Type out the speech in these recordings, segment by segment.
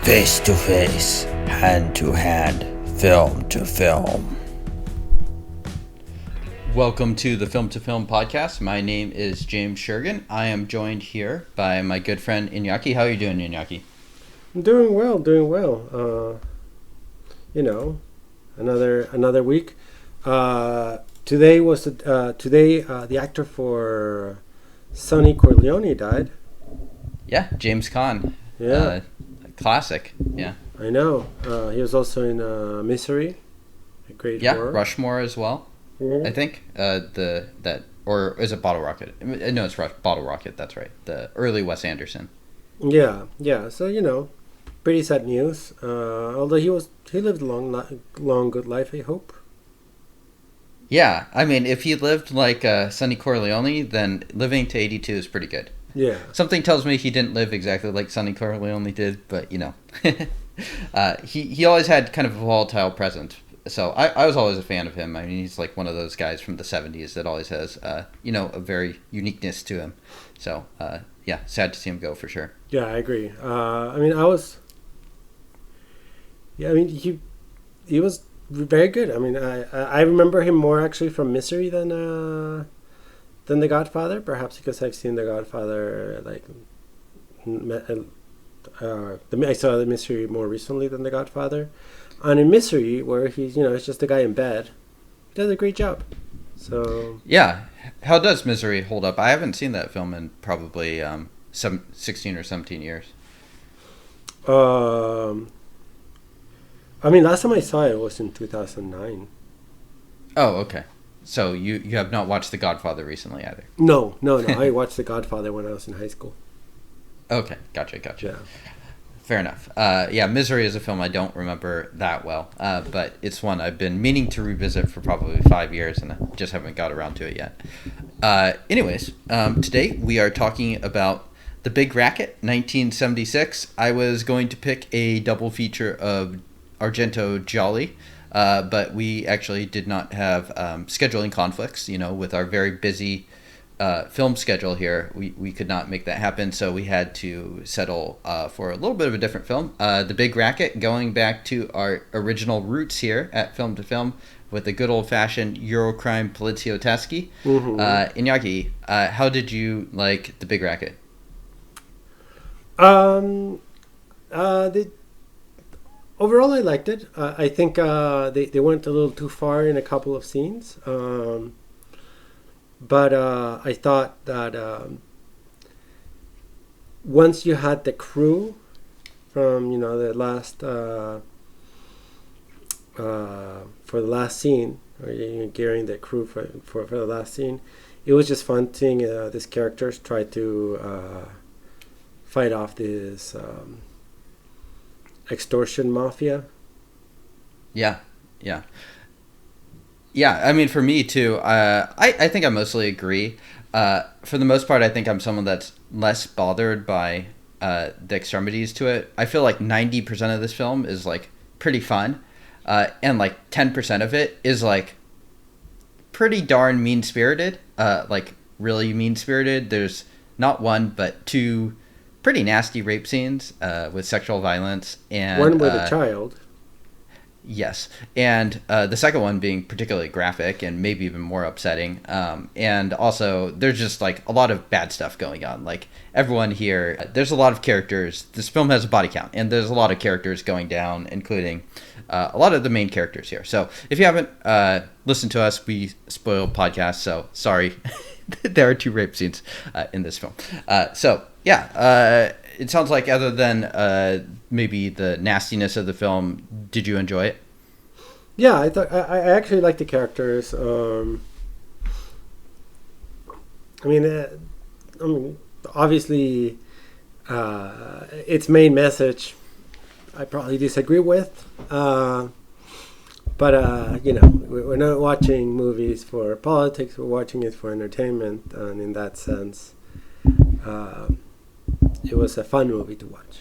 Face to face, hand to hand, film to film. Welcome to the Film to Film podcast. My name is James Shergan. I am joined here by my good friend Iñaki. How are you doing, Iñaki? I'm doing well. Another week. Today the actor for Sonny Corleone died. Yeah, James Caan. Yeah. Classic. Yeah. I know. He was also in Misery, a great horror. Rushmore as well. Mm-hmm. I think or is it Bottle Rocket? No, it's Bottle Rocket. That's right. The early Wes Anderson. Yeah. So pretty sad news. Although he lived a long, good life. I hope. Yeah, I mean, if he lived like Sonny Corleone, then living to 82 is pretty good. Yeah. Something tells me he didn't live exactly like Sonny Corleone did, but he always had kind of a volatile presence. So I was always a fan of him. I mean, he's like one of those guys from the 70s that always has, a very uniqueness to him. So, sad to see him go for sure. Yeah, I agree. He was very good. I mean, I remember him more actually from Misery than The Godfather. Perhaps because I've seen The Godfather I saw The Misery more recently than The Godfather. And in Misery, where he's it's just a guy in bed, he does a great job. So yeah, how does Misery hold up? I haven't seen that film in probably 16 or 17 years. Last time I saw it was in 2009. Oh, okay. So you have not watched The Godfather recently either? No. I watched The Godfather when I was in high school. Okay, gotcha. Yeah. Fair enough. Misery is a film I don't remember that well, but it's one I've been meaning to revisit for probably 5 years, and I just haven't got around to it yet. Today we are talking about The Big Racket, 1976. I was going to pick a double feature of Argento Jolly, but we actually did not have scheduling conflicts. With our very busy film schedule here, we could not make that happen, so we had to settle for a little bit of a different film. The Big Racket, going back to our original roots here at Film to Film with the good old-fashioned Eurocrime Poliziotteschi. Mm-hmm. Iñaki, how did you like The Big Racket? Overall, I liked it. I think they went a little too far in a couple of scenes. But I thought that once you had the crew from the last for the last scene, or gearing the crew for the last scene, it was just fun seeing these characters try to fight off this extortion mafia. Yeah. I mean, for me too, I think I mostly agree. For the most part, I think I'm someone that's less bothered by the extremities to it. I feel like 90% of this film is like pretty fun, and like 10% of it is like pretty darn mean-spirited, like really mean-spirited. There's not one but two pretty nasty rape scenes with sexual violence, and one with a child. Yes, and the second one being particularly graphic and maybe even more upsetting. And also, there's just like a lot of bad stuff going on. Like everyone here, there's a lot of characters. This film has a body count, and there's a lot of characters going down, including a lot of the main characters here. So if you haven't listened to us, we spoil podcasts, so sorry. There are two rape scenes in this film. It sounds like other than maybe the nastiness of the film, did you enjoy it? Yeah, I thought I actually liked the characters. Obviously, its main message I probably disagree with. But we're not watching movies for politics. We're watching it for entertainment, and in that sense, it was a fun movie to watch.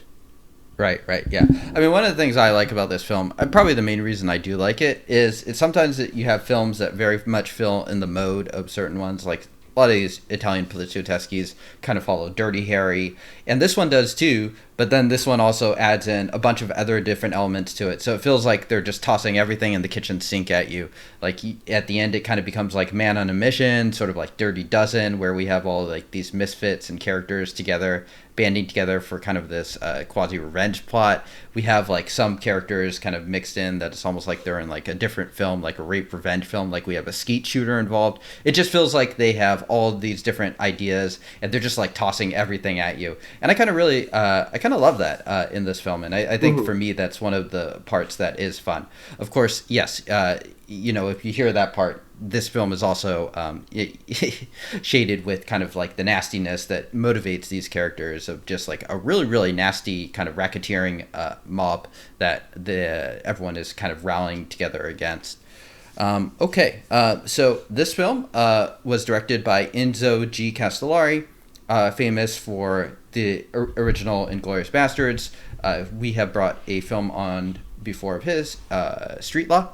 Right, yeah. I mean, one of the things I like about this film, probably the main reason I do like it, is it's sometimes that you have films that very much fill in the mode of certain ones. Like a lot of these Italian Poliziotteschi kind of follow Dirty Harry, and this one does too. But then this one also adds in a bunch of other different elements to it, so it feels like they're just tossing everything in the kitchen sink at you. Like at the end, it kind of becomes like Man on a Mission, sort of like Dirty Dozen, where we have all like these misfits and characters together, banding together for kind of this quasi revenge plot. We have like some characters kind of mixed in that it's almost like they're in like a different film, like a rape revenge film. Like we have a skeet shooter involved. It just feels like they have all of these different ideas and they're just like tossing everything at you. And I kind of really, I kind of love that in this film. And I think for me, that's one of the parts that is fun. Of course, yes, if you hear that part, this film is also shaded with kind of like the nastiness that motivates these characters of just like a really, really nasty kind of racketeering mob that everyone is kind of rallying together against. So this film was directed by Enzo G Castellari, famous for the original Inglourious Bastards. We have brought a film on before of his, Street Law.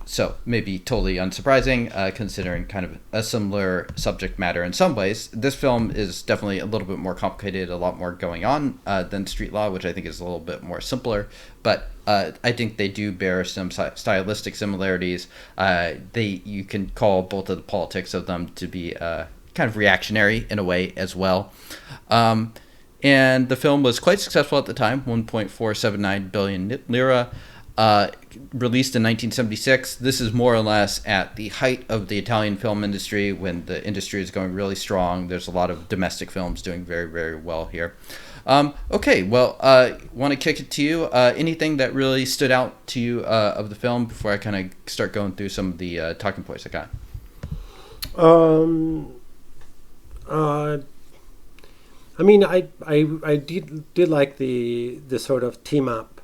So maybe totally unsurprising, considering kind of a similar subject matter in some ways. This film is definitely a little bit more complicated, a lot more going on than Street Law, which I think is a little bit more simpler. But I think they do bear some stylistic similarities. You can call both of the politics of them to be kind of reactionary in a way as well. And the film was quite successful at the time, 1.479 billion lira. Released in 1976. This is more or less at the height of the Italian film industry, when the industry is going really strong. There's a lot of domestic films doing very, very well here. Want to kick it to you. Anything that really stood out to you of the film before I kind of start going through some of the talking points I got? I did like the sort of team up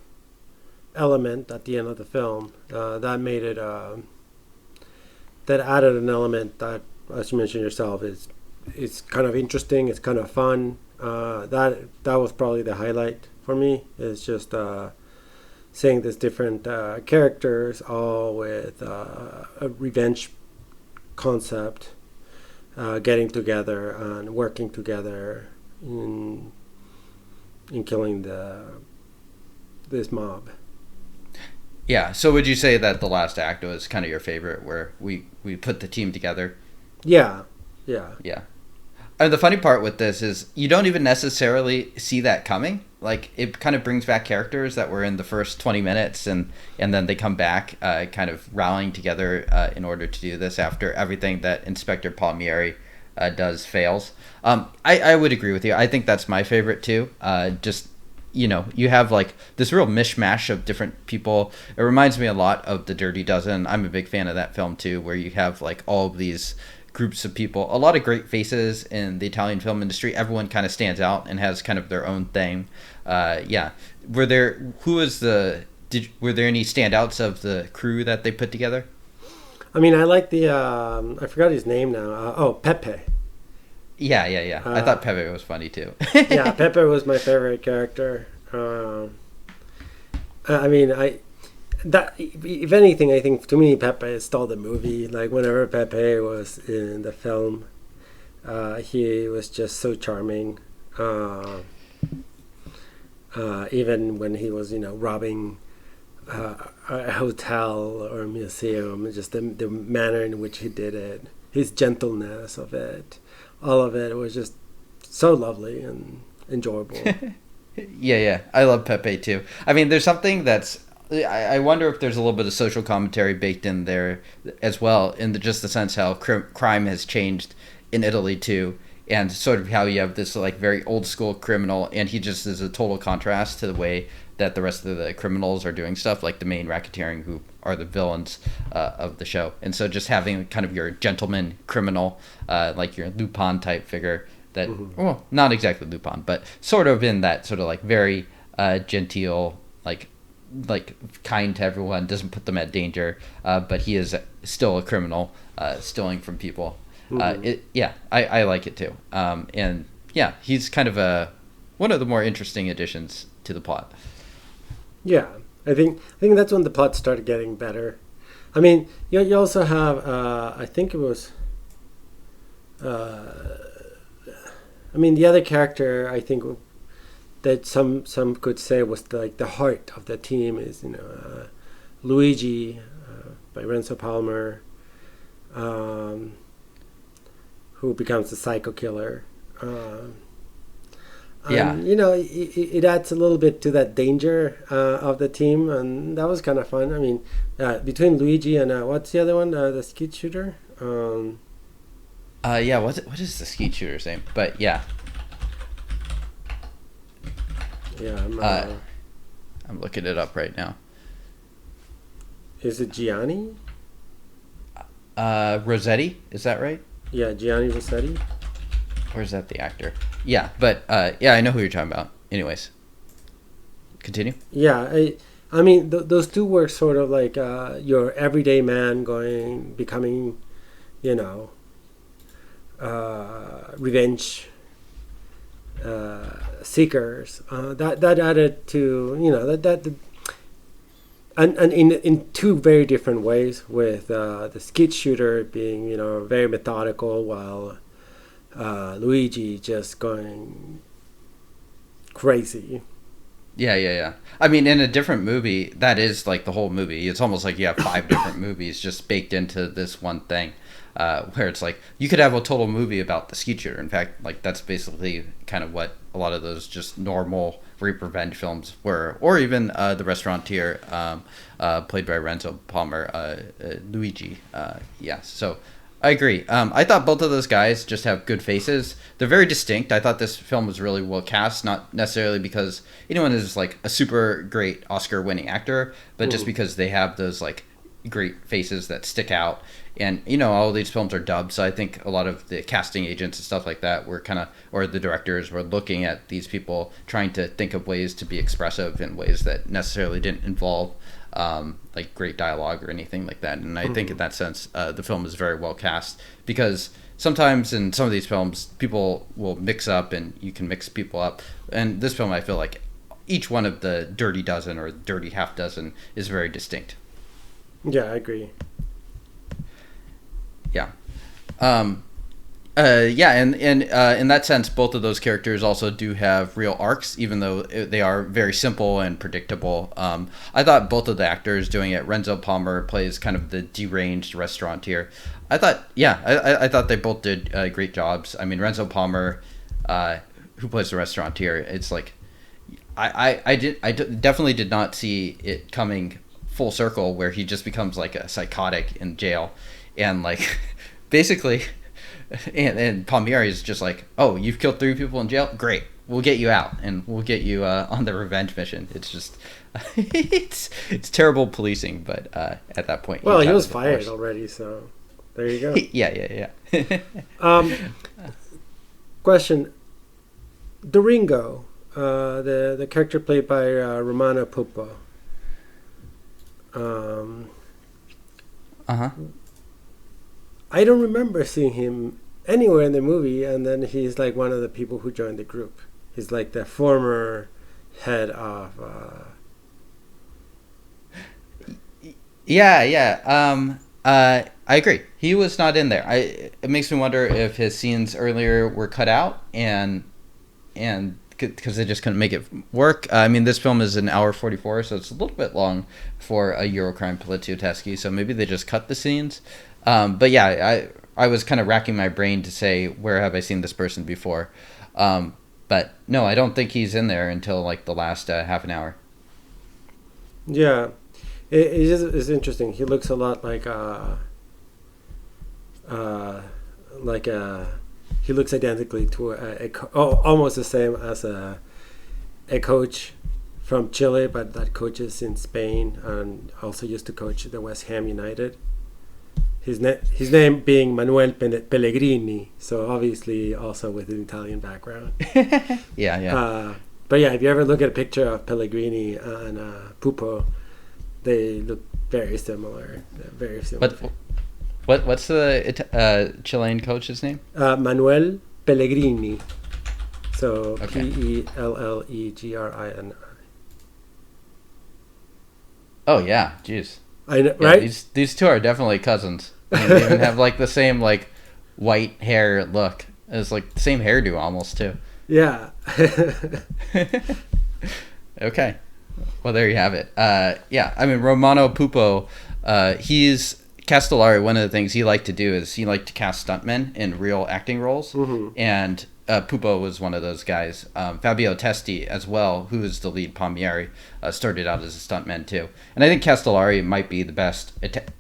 element at the end of the film. That made it that added an element that, as you mentioned yourself, it's kind of interesting, it's kind of fun. That was probably the highlight for me. It's just seeing these different characters all with a revenge concept, getting together and working together in killing this mob. Yeah, so would you say that the last act was kind of your favorite, where we put the team together? Yeah. And the funny part with this is you don't even necessarily see that coming. Like, it kind of brings back characters that were in the first 20 minutes, and then they come back kind of rallying together in order to do this after everything that Inspector Palmieri does fails. I would agree with you. I think that's my favorite too. You have like this real mishmash of different people. It reminds me a lot of The Dirty Dozen. I'm a big fan of that film too, where you have like all of these groups of people, a lot of great faces in the Italian film industry. Everyone kind of stands out and has kind of their own thing. Were there any standouts of the crew that they put together? I mean, I like the I forgot his name now. Pepe. Yeah. I thought Pepe was funny too. Yeah, Pepe was my favorite character. If anything, I think to me Pepe stole the movie. Like, whenever Pepe was in the film, he was just so charming. Even when he was, robbing a hotel or a museum, just the manner in which he did it, his gentleness of it. All of it was just so lovely and enjoyable. Yeah. I love Pepe too. I mean, there's something that's... I wonder if there's a little bit of social commentary baked in there as well, in just the sense how crime has changed in Italy too, and sort of how you have this like very old school criminal, and he just is a total contrast to the way that the rest of the criminals are doing stuff, like the main racketeering, who are the villains of the show. And so just having kind of your gentleman criminal, like your Lupin type figure that, well, not exactly Lupin, but sort of in that sort of like very genteel, like kind to everyone, doesn't put them at danger, but he is still a criminal, stealing from people. I like it too. And yeah, he's kind of one of the more interesting additions to the plot. Yeah, I think that's when the plot started getting better. I mean, you also have I think it was I mean, the other character I think that some could say was like the heart of the team is Luigi by Renzo Palmer, who becomes the psycho killer. Yeah. And, it adds a little bit to that danger of the team, and that was kind of fun. I mean, between Luigi and what's the other one, the skeet shooter? Yeah, what is the skeet shooter's name? But yeah. Yeah, I'm looking it up right now. is it Gianni? Rossetti, is that right? Yeah, Gianni Rossetti. Or is that the actor? Yeah, but yeah, I know who you're talking about. Anyways, continue. Yeah, I mean, those two were sort of like your everyday man becoming, revenge seekers. That added to that and in two very different ways. With the skeet shooter being very methodical, while Luigi just going crazy. Yeah. I mean, in a different movie, that is like the whole movie. It's almost like you have 5 different movies just baked into this one thing, where it's like you could have a total movie about the skeet shooter. In fact, like that's basically kind of what a lot of those just normal rape revenge films were, or even the restaurateur played by Renzo Palmer, Luigi. Yeah, so I agree. I thought both of those guys just have good faces. They're very distinct. I thought this film was really well cast, not necessarily because anyone is like a super great Oscar-winning actor, but just because they have those like great faces that stick out. And all these films are dubbed, so I think a lot of the casting agents and stuff like that were or the directors were looking at these people, trying to think of ways to be expressive in ways that necessarily didn't involve like great dialogue or anything like that. And I think in that sense, the film is very well cast, because sometimes in some of these films, people will mix up and you can mix people up. And this film, I feel like each one of the dirty dozen or dirty half dozen is very distinct. Yeah, I agree. Yeah. Yeah, and in that sense, both of those characters also do have real arcs, even though they are very simple and predictable. I thought both of the actors doing it. Renzo Palmer plays kind of the deranged restaurateur. I thought they both did great jobs. I mean, Renzo Palmer, who plays the restaurateur, it's like I definitely did not see it coming full circle, where he just becomes like a psychotic in jail, and like basically. And Palmieri is just like, oh, you've killed 3 people in jail? Great. We'll get you out, and we'll get you on the revenge mission. It's just, it's terrible policing, but at that point... Well, he was fired already, so there you go. Yeah. Question. Doringo, the character played by Romano Pupo. I don't remember seeing him anywhere in the movie, and then he's like one of the people who joined the group. He's like the former head of... Yeah. I agree. He was not in there. It makes me wonder if his scenes earlier were cut out, and because they just couldn't make it work. I mean, this film is an hour 44, so it's a little bit long for a Eurocrime Poliziotteschi, so maybe they just cut the scenes. But yeah, I was kind of racking my brain to say, where have I seen this person before? But no, I don't think he's in there until like the last half an hour. Yeah, it's interesting. He looks a lot he looks identically to almost the same as a coach from Chile, but that coaches in Spain and also used to coach the West Ham United. His name being Manuel Pellegrini, so obviously also with an Italian background. Yeah. But yeah, if you ever look at a picture of Pellegrini and Pupo, they look very similar. Very similar. What's the Chilean coach's name? Manuel Pellegrini. So okay. Pellegrini. Oh yeah, jeez. I know, yeah, right? These two are definitely cousins. I mean, they even have like the same like white hair look. It's like the same hairdo almost too. Yeah. Okay. Well, there you have it. Yeah, I mean, Romano Pupo, he's Castellari. One of the things he liked to do is he liked to cast stuntmen in real acting roles, and Pupo was one of those guys. Fabio Testi as well, who is the lead Palmieri, started out as a stuntman too. And I think Castellari might be the best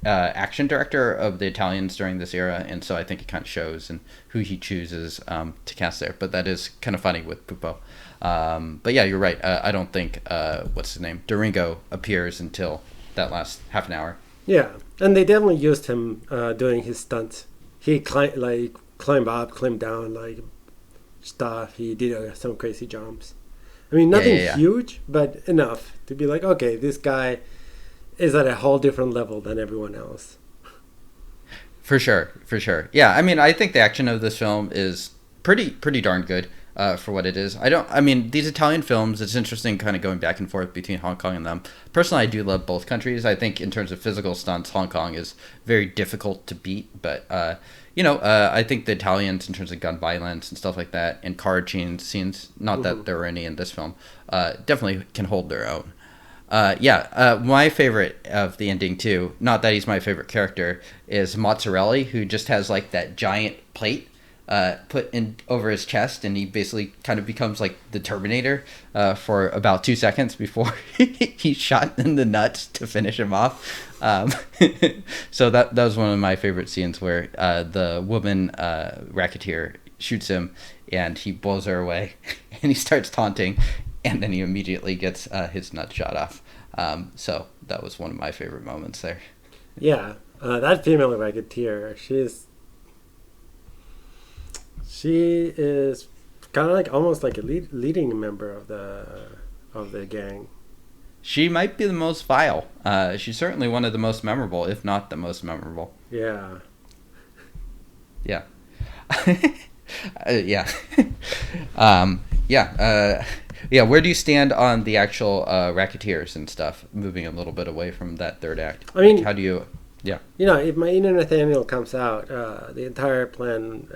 action director of the Italians during this era, and so I think it kind of shows in who he chooses to cast there. But that is kind of funny with Pupo. But yeah, you're right. I don't think what's his name, Doringo, appears until that last half an hour. Yeah, and they definitely used him doing his stunts. He climbed up, climbed down, like stuff. He did some crazy jumps. I mean, nothing huge, but enough to be like, okay, this guy is at a whole different level than everyone else. For sure. Yeah, I mean, I think the action of this film is pretty darn good. For what it is. I mean, these Italian films, it's interesting kind of going back and forth between Hong Kong and them. Personally, I do love both countries. I think in terms of physical stunts, Hong Kong is very difficult to beat. But, I think the Italians, in terms of gun violence and stuff like that, and car scenes, not that there were any in this film, definitely can hold their own. My favorite of the ending, too, not that he's my favorite character, is Mozzarella, who just has, like, that giant plate put in over his chest, and he basically kind of becomes like the Terminator for about 2 seconds before he's shot in the nuts to finish him off. So that was one of my favorite scenes where the woman racketeer shoots him and he blows her away and he starts taunting, and then he immediately gets his nut shot off. So that was one of my favorite moments there. Yeah, that female racketeer, she is kind of like almost like a leading member of the gang. She might be the most vile. She's certainly one of the most memorable, if not the most memorable. Yeah. Yeah. Yeah. Where do you stand on the actual racketeers and stuff? Moving a little bit away from that third act. I mean, how do you? Yeah. If my Nathaniel comes out, the entire plan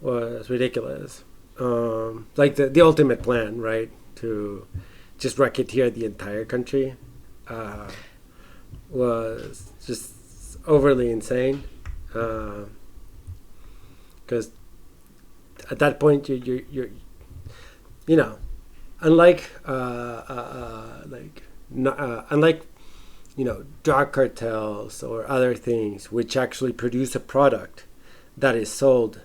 was ridiculous. Like the ultimate plan, right? To just racketeer the entire country was just overly insane. Because at that point, you're unlike drug cartels or other things which actually produce a product that is sold,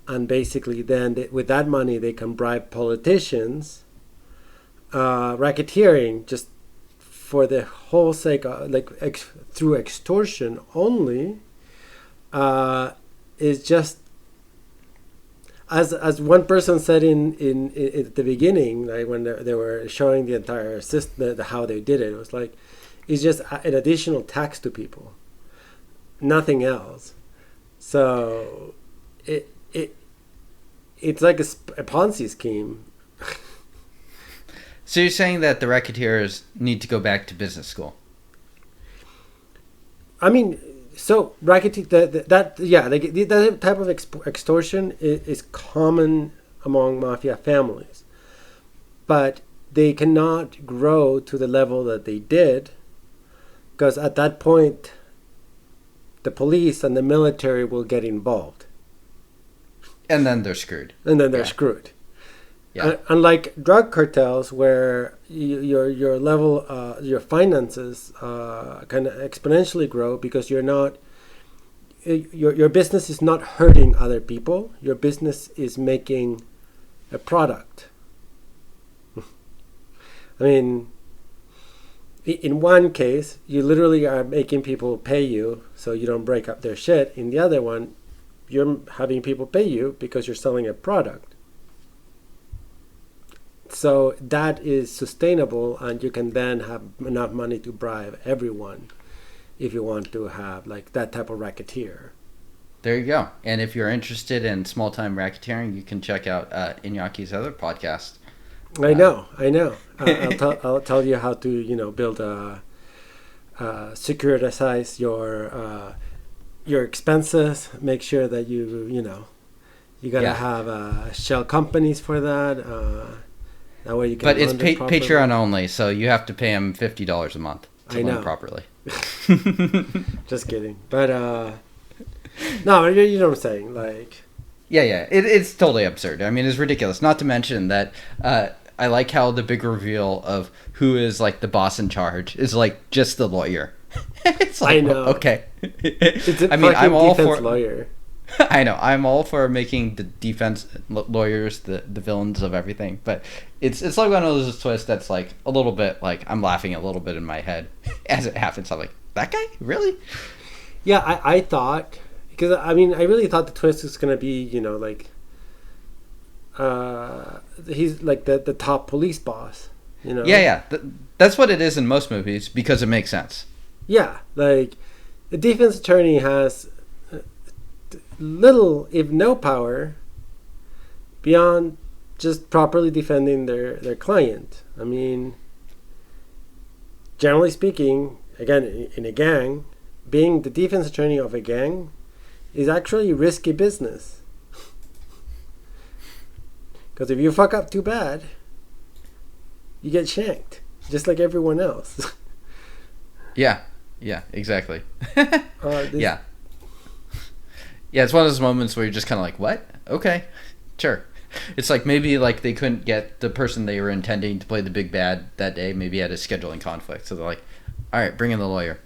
and basically then with that money they can bribe politicians. Racketeering, just for the whole sake of, through extortion only, is just, as one person said in at the beginning, like when they were showing the entire system, how they did it, it was like, it's just an additional tax to people, nothing else. So it's like a Ponzi scheme. So you're saying that the racketeers need to go back to business school? I mean, so that type of extortion is common among mafia families, but they cannot grow to the level that they did, because at that point, the police and the military will get involved. And then they're screwed. Screwed. Yeah. Unlike drug cartels, where your level, your finances can exponentially grow because you're not. Your business is not hurting other people. Your business is making a product. I mean, in one case, you literally are making people pay you so you don't break up their shit. In the other one, you're having people pay you because you're selling a product. So that is sustainable, and you can then have enough money to bribe everyone if you want to have like that type of racketeer. There you go. And if you're interested in small-time racketeering, you can check out Inyaki's other podcast. I know. I'll tell you how to build a securitize your expenses. Make sure that you gotta have shell companies for that. That way you can. But it's Patreon only, so you have to pay him $50 a month to learn properly. Just kidding, but no, you know what I'm saying, like. Yeah, it's totally absurd. I mean, it's ridiculous. Not to mention that I like how the big reveal of who is like the boss in charge is like just the lawyer. It's like, I know. Okay. It's a I'm all for lawyer. I know. I'm all for making the defense lawyers the villains of everything, but it's like one of those twists that's like a little bit like I'm laughing a little bit in my head as it happens. I'm like, that guy? Really? Yeah, I thought, because I mean, I really thought the twist was gonna be, like, he's like the top police boss, Yeah. That's what it is in most movies because it makes sense. Yeah, like the defense attorney has little, if no power, beyond just properly defending their client. I mean, generally speaking, again, in a gang, being the defense attorney of a gang is actually risky business. Because if you fuck up too bad, you get shanked, just like everyone else. Yeah, exactly. Yeah, it's one of those moments where you're just kind of like, what? Okay, sure. It's like maybe like they couldn't get the person they were intending to play the big bad that day. Maybe had a scheduling conflict, so they're like, all right, bring in the lawyer.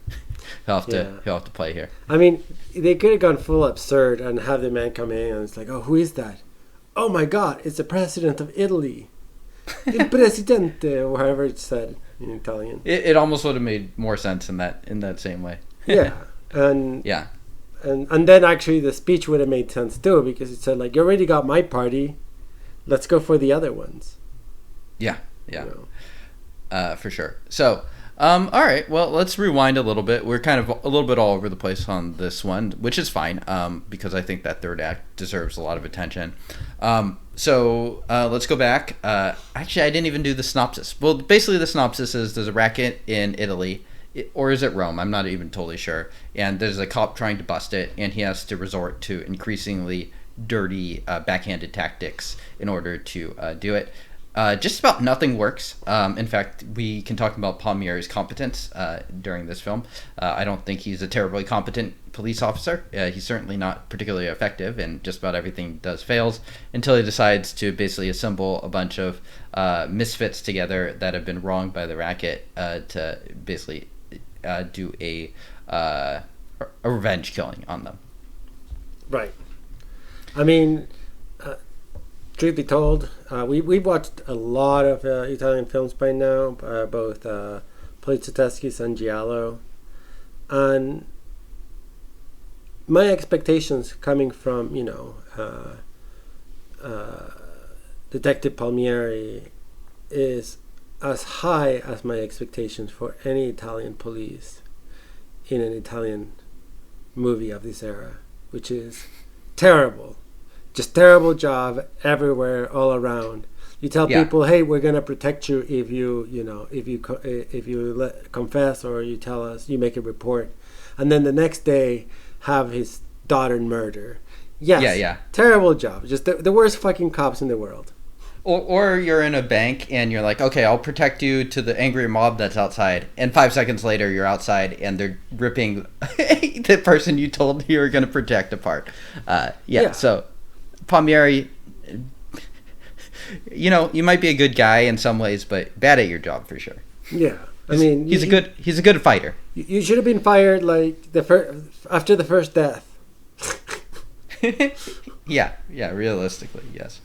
He'll have to play here. I mean, they could have gone full absurd and have the man come in and it's like, oh, who is that? Oh my God, it's the president of Italy. Il presidente, or however it's said in Italian. It almost would have made more sense in that same way. Yeah, and then actually the speech would have made sense too, because it said like, you already got my party, let's go for the other ones. Yeah. For sure. So all right, well, let's rewind a little bit. We're kind of a little bit all over the place on this one, which is fine, because I think that third act deserves a lot of attention. So let's go back. Actually, I didn't even do the synopsis. Well, basically the synopsis is there's a racket in Italy, or is it Rome? I'm not even totally sure. And there's a cop trying to bust it, and he has to resort to increasingly dirty backhanded tactics in order to do it. Just about nothing works. In fact, we can talk about Palmieri's competence during this film. I don't think he's a terribly competent police officer. He's certainly not particularly effective, and just about everything he does fails until he decides to basically assemble a bunch of misfits together that have been wronged by the racket to basically do a revenge killing on them. Right. I mean, truth be told, we've watched a lot of Italian films by now, both Poliziotteschi and Giallo, and my expectations coming from Detective Palmieri is as high as my expectations for any Italian police in an Italian movie of this era, which is terrible. Just terrible job everywhere, all around. You tell people, "Hey, we're gonna protect you if you confess, or you tell us, you make a report," and then the next day have his daughter murdered. Yes, yeah. Terrible job. Just the worst fucking cops in the world. Or you're in a bank and you're like, okay, I'll protect you to the angry mob that's outside. And 5 seconds later, you're outside and they're ripping the person you told you were going to protect apart. So Palmieri, you might be a good guy in some ways, but bad at your job for sure. Yeah, he's a good fighter. You should have been fired like after the first death. Yeah, realistically, yes.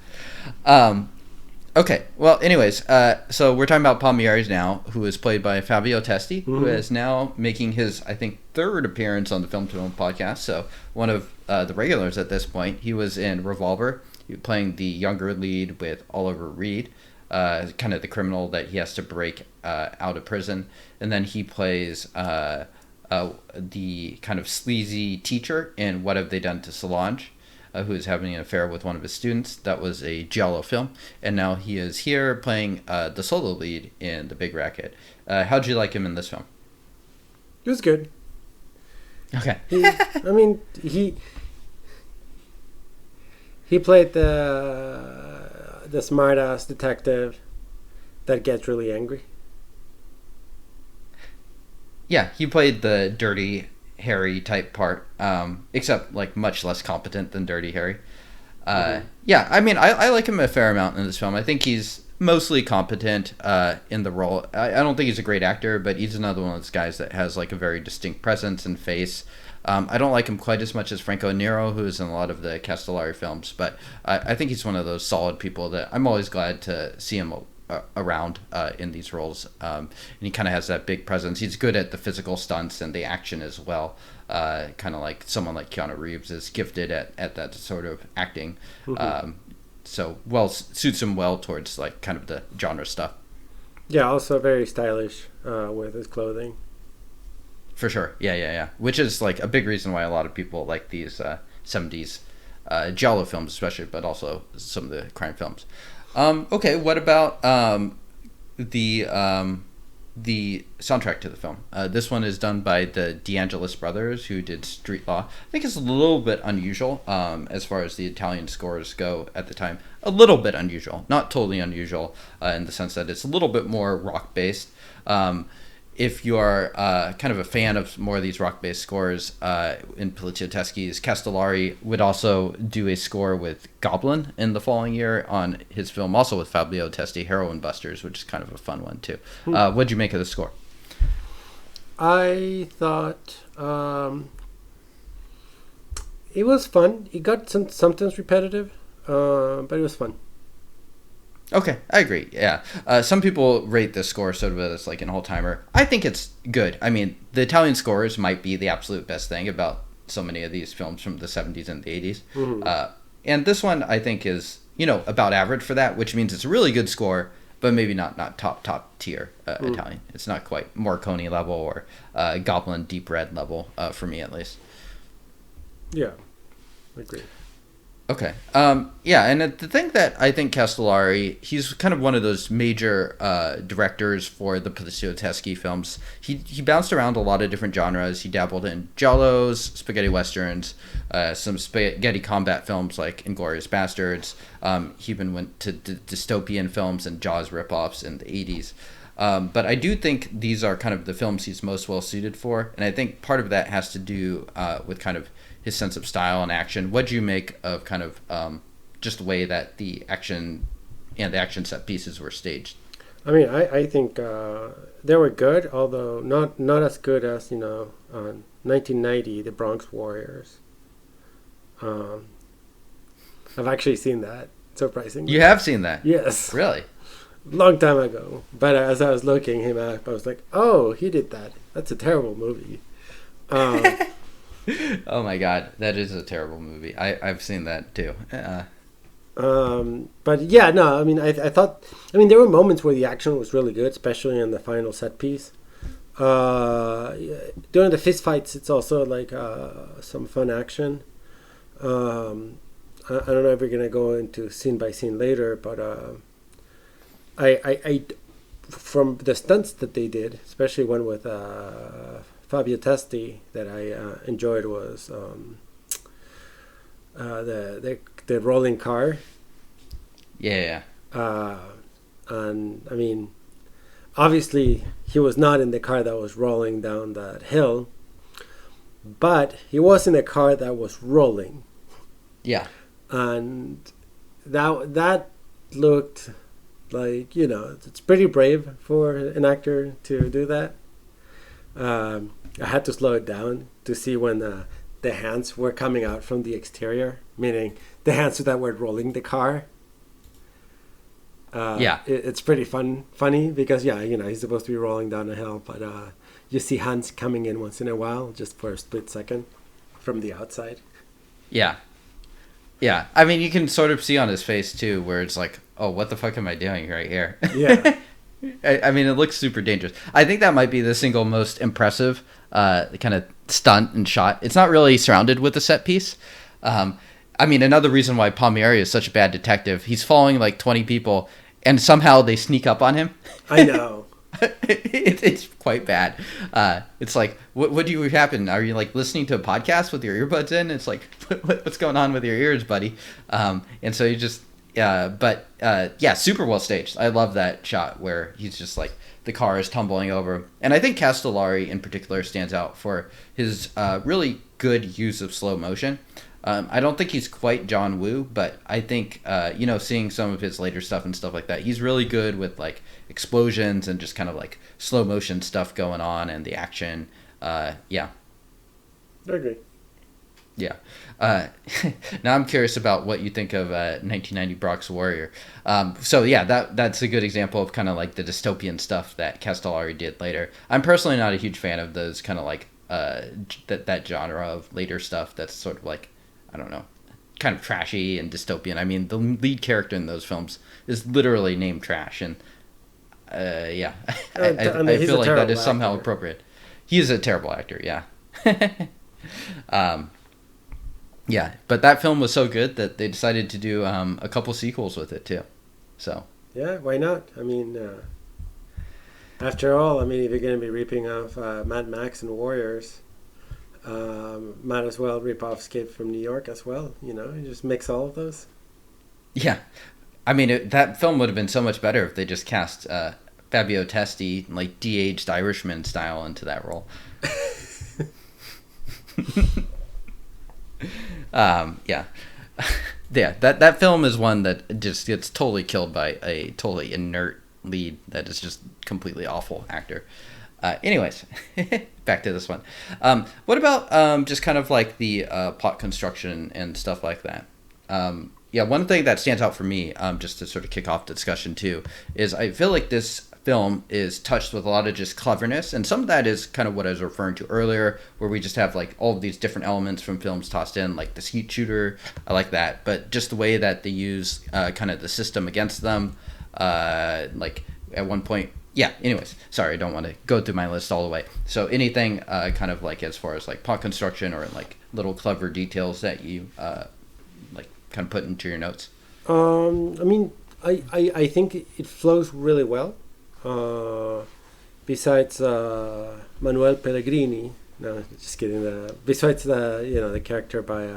Okay, well, anyways, so we're talking about Palmieri now, who is played by Fabio Testi, who is now making his, I think, third appearance on the Film to Film podcast, so one of the regulars at this point. He was in Revolver, playing the younger lead with Oliver Reed, kind of the criminal that he has to break out of prison, and then he plays the kind of sleazy teacher in What Have They Done to Solange, who is having an affair with one of his students. That was a Giallo film, and now he is here playing the solo lead in The Big Racket. How'd you like him in this film? He was good. Okay. I mean, he played the smart-ass detective that gets really angry. Yeah, he played the Dirty Harry type part, except like much less competent than Dirty Harry. Yeah, I mean, I like him a fair amount in this film. I think he's mostly competent in the role. I don't think he's a great actor, but he's another one of those guys that has like a very distinct presence and face. I don't like him quite as much as Franco Nero, who is in a lot of the Castellari films, but I think he's one of those solid people that I'm always glad to see him around in these roles. And he kind of has that big presence. He's good at the physical stunts and the action as well. Kind of like someone like Keanu Reeves is gifted at that sort of acting. So suits him well towards like kind of the genre stuff. Yeah, also very stylish with his clothing. For sure. Yeah. Which is like a big reason why a lot of people like these 70s giallo films especially, but also some of the crime films. Okay, what about the soundtrack to the film? This one is done by the DeAngelis brothers, who did Street Law. I think it's a little bit unusual as far as the Italian scores go at the time. A little bit unusual, not totally unusual in the sense that it's a little bit more rock-based. If you are kind of a fan of more of these rock-based scores in Poliziotteschi's, Castellari would also do a score with Goblin in the following year on his film, also with Fabio Testi, Heroin Busters, which is kind of a fun one too. What'd you make of the score? I thought it was fun. It got sometimes repetitive, but it was fun. Okay, I agree. Yeah, some people rate this score sort of as like an all-timer. I think it's good. I mean, the Italian scores might be the absolute best thing about so many of these films from the 70s and the 80s. And this one I think is, about average for that, which means it's a really good score, but maybe not top tier Italian. It's not quite Morricone level or Goblin Deep Red level for me at least. Yeah, I agree. Okay. Yeah, and the thing that I think Castellari, he's kind of one of those major directors for the Poliziotteschi films. He bounced around a lot of different genres. He dabbled in giallos, spaghetti westerns, some spaghetti combat films like *Inglourious Bastards*. He even went to dystopian films and Jaws ripoffs in the 80s. But I do think these are kind of the films he's most well suited for, and I think part of that has to do with kind of his sense of style and action. What do you make of kind of just the way that the action and the action set pieces were staged? I mean, I think they were good, although not as good as 1990, The Bronx Warriors. I've actually seen that, surprisingly. You have seen that? Yes. Really? Long time ago. But as I was looking him up, I was like, oh, he did that. That's a terrible movie. Oh my god, that is a terrible movie. I've seen that too. But yeah, no, I mean, I thought, there were moments where the action was really good, especially in the final set piece. During the fist fights, it's also like some fun action. I don't know if we're gonna go into scene by scene later, but I from the stunts that they did, especially one with Fabio Testi that I enjoyed was the rolling car. Yeah. And I mean, obviously he was not in the car that was rolling down that hill, but he was in a car that was rolling. Yeah. And that looked like, it's pretty brave for an actor to do that. I had to slow it down to see when the hands were coming out from the exterior, meaning the hands that were rolling the car. It's pretty funny because he's supposed to be rolling down a hill, but you see hands coming in once in a while, just for a split second, from the outside. Yeah. I mean, you can sort of see on his face too, where it's like, oh, what the fuck am I doing right here? Yeah. I mean, it looks super dangerous. I think that might be the single most impressive kind of stunt and shot. It's not really surrounded with a set piece. I mean, another reason why Palmieri is such a bad detective, he's following like 20 people, and somehow they sneak up on him. I know. It's quite bad. It's like, what do you happen? Are you like listening to a podcast with your earbuds in? It's like, what's going on with your ears, buddy? And so you just, yeah, super well staged. I love that shot where he's just like, the car is tumbling over. And I think Castellari in particular stands out for his really good use of slow motion. I don't think he's quite John Woo, but I think, seeing some of his later stuff and stuff like that, he's really good with like explosions and just kind of like slow motion stuff going on and the action. Yeah. I agree. Yeah. Now I'm curious about what you think of 1990 Bronx Warrior. So yeah, that's a good example of kind of like the dystopian stuff that Castellari did later. I'm personally not a huge fan of those kind of like that genre of later stuff that's sort of like, I don't know, kind of trashy and dystopian. I mean, the lead character in those films is literally named Trash, and yeah, I feel like that is somehow appropriate. He is a terrible actor, yeah. Yeah, but that film was so good that they decided to do a couple sequels with it too. So yeah, why not? I mean, after all, I mean, if you're going to be ripping off Mad Max and Warriors, might as well rip off Escape from New York as well. You just mix all of those. Yeah, I mean, that film would have been so much better if they just cast Fabio Testi, like de-aged Irishman style, into that role. Yeah. Yeah, that film is one that just gets totally killed by a totally inert lead that is just completely awful actor. Anyways, back to this one. What about just kind of like the plot construction and stuff like that? Yeah, one thing that stands out for me, just to sort of kick off the discussion too, is I feel like this film is touched with a lot of just cleverness, and some of that is kind of what I was referring to earlier, where we just have like all of these different elements from films tossed in, like this heat shooter. I like that, but just the way that they use kind of the system against them, like at one point. Yeah, anyways, sorry, I don't want to go through my list all the way. So anything kind of like as far as like plot construction or like little clever details that you like kind of put into your notes? I mean, I think it flows really well. Besides Manuel Pellegrini, no, just kidding. Besides the character by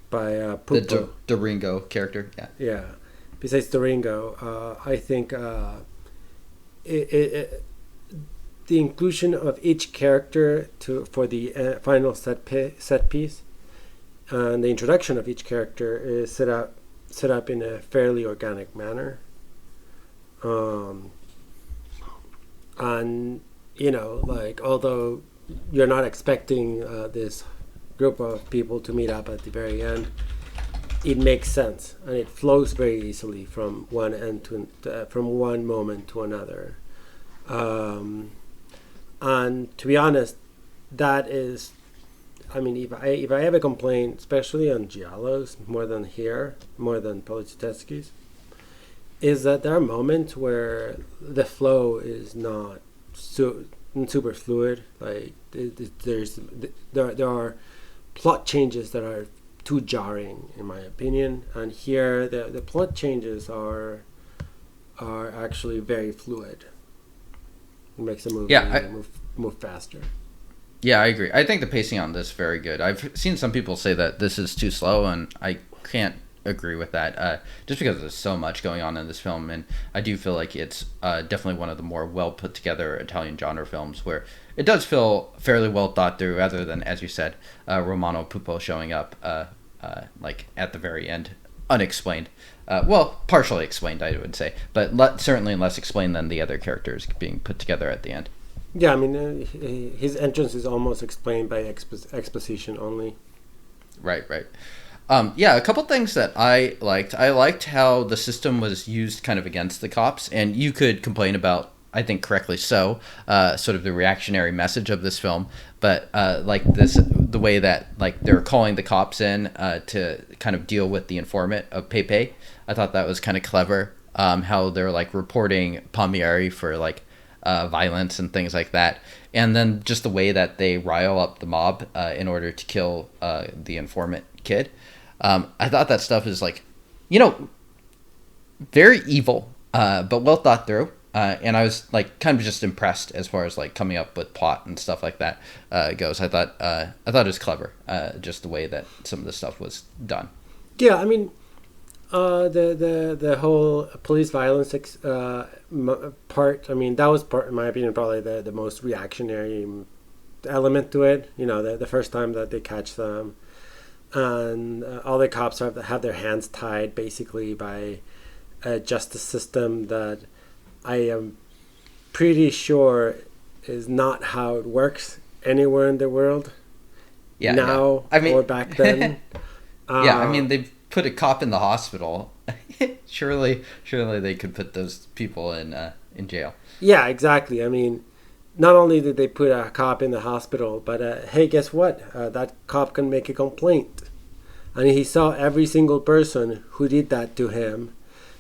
Pupo. The Ringo character, yeah. Yeah. Besides the Ringo, I think the inclusion of each character for the final set piece, and the introduction of each character is set up in a fairly organic manner. And like, although you're not expecting this group of people to meet up at the very end, it makes sense and it flows very easily from one end from one moment to another. And to be honest, that is, I mean, if I have a complaint, especially on giallos, more than Poliziotteschi's, is that there are moments where the flow is not super fluid. Like there are plot changes that are too jarring, in my opinion, and here the plot changes are actually very fluid. It makes the movie move faster. Yeah, I agree. I think the pacing on this is very good. I've seen some people say that this is too slow, and I can't agree with that, just because there's so much going on in this film, and I do feel like it's definitely one of the more well put together Italian genre films, where it does feel fairly well thought through, rather than, as you said, Romano Pupo showing up like at the very end, unexplained. Well, partially explained, I would say, but certainly less explained than the other characters being put together at the end. Yeah, I mean, his entrance is almost explained by exposition only. Right. Yeah, a couple things that I liked. I liked how the system was used kind of against the cops, and you could complain about, I think correctly so, sort of the reactionary message of this film, but like the way that like they're calling the cops in to kind of deal with the informant of Pepe. I thought that was kind of clever, how they're like reporting Palmieri for like violence and things like that, and then just the way that they rile up the mob in order to kill the informant kid. I thought that stuff is like, very evil, but well thought through. And I was like kind of just impressed as far as like coming up with plot and stuff like that goes. I thought it was clever, just the way that some of the stuff was done. Yeah, I mean, the whole police violence part. I mean, that was part, in my opinion, probably the most reactionary element to it. You know, the first time that they catch them, and all the cops have their hands tied basically by a justice system that I am pretty sure is not how it works anywhere in the world. Yeah, now, yeah. I mean, or back then. Yeah, I mean, they've put a cop in the hospital. surely they could put those people in jail. Yeah, exactly. I mean, not only did they put a cop in the hospital, but hey, guess what? That cop can make a complaint. And he saw every single person who did that to him.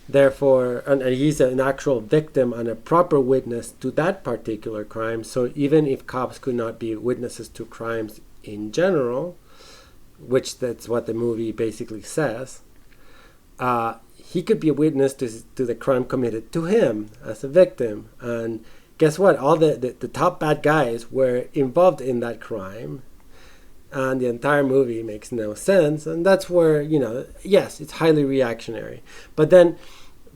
Therefore, and he's an actual victim and a proper witness to that particular crime. So even if cops could not be witnesses to crimes in general, which that's what the movie basically says, he could be a witness to the crime committed to him as a victim. And guess what? All the top bad guys were involved in that crime. And the entire movie makes no sense. And that's where, you know, yes, it's highly reactionary. But then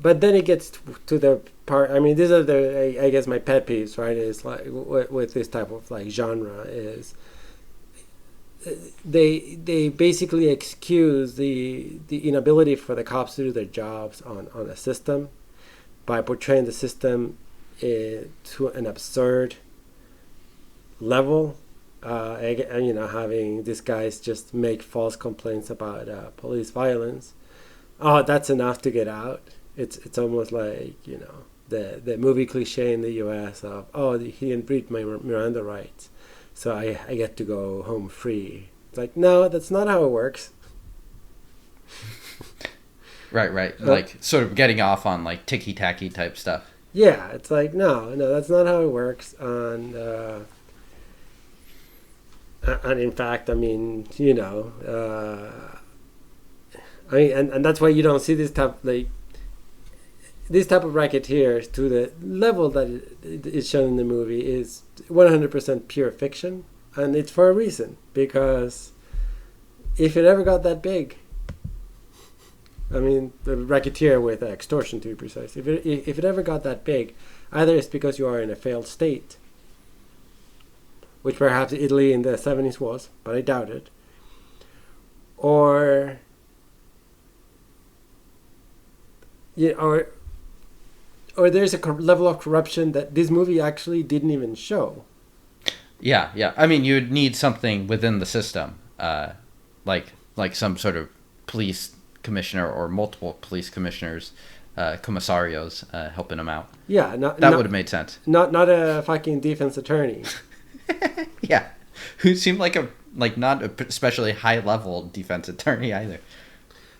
it gets to the part, I mean, these are I guess my pet peeves, right? Is like with this type of like genre is they basically excuse the inability for the cops to do their jobs on a system by portraying the system to an absurd level. And, you know, having these guys just make false complaints about police violence. Oh, that's enough to get out. It's almost like, you know, the movie cliche in the U.S. of, oh, he didn't read my Miranda rights, so I get to go home free. It's like, no, that's not how it works. Right. Like sort of getting off on like ticky-tacky type stuff. Yeah, it's like, no, that's not how it works. And in fact, I mean, you know, I mean, and that's why you don't see this type of racketeers to the level that it is shown in the movie is 100% pure fiction, and it's for a reason, because if it ever got that big, I mean, the racketeer with extortion, to be precise, if it ever got that big, either it's because you are in a failed state, which perhaps Italy in the 70s was, but I doubt it, or or there's a level of corruption that this movie actually didn't even show. Yeah. I mean, you'd need something within the system, like some sort of police commissioner or multiple police commissioners, commissarios, helping them out. Yeah, that would have made sense. Not a fucking defense attorney. Yeah, who seemed like not a especially high level defense attorney either.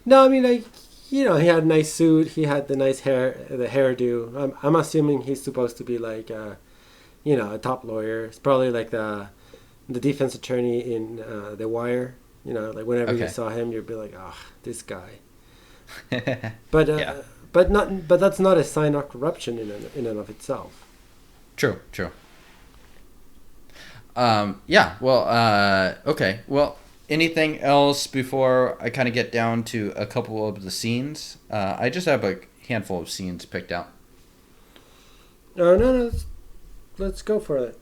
No, I mean, like, you know, he had a nice suit. He had the nice hair, the hairdo. I'm assuming he's supposed to be like, you know, a top lawyer. It's probably like the defense attorney in The Wire. You know, like whenever you saw him, you'd be like, oh, this guy. But yeah. but that's not a sign of corruption in and of itself. True. Yeah. Well. Okay. Well. Anything else before I kind of get down to a couple of the scenes? I just have a handful of scenes picked out. No. Let's go for it.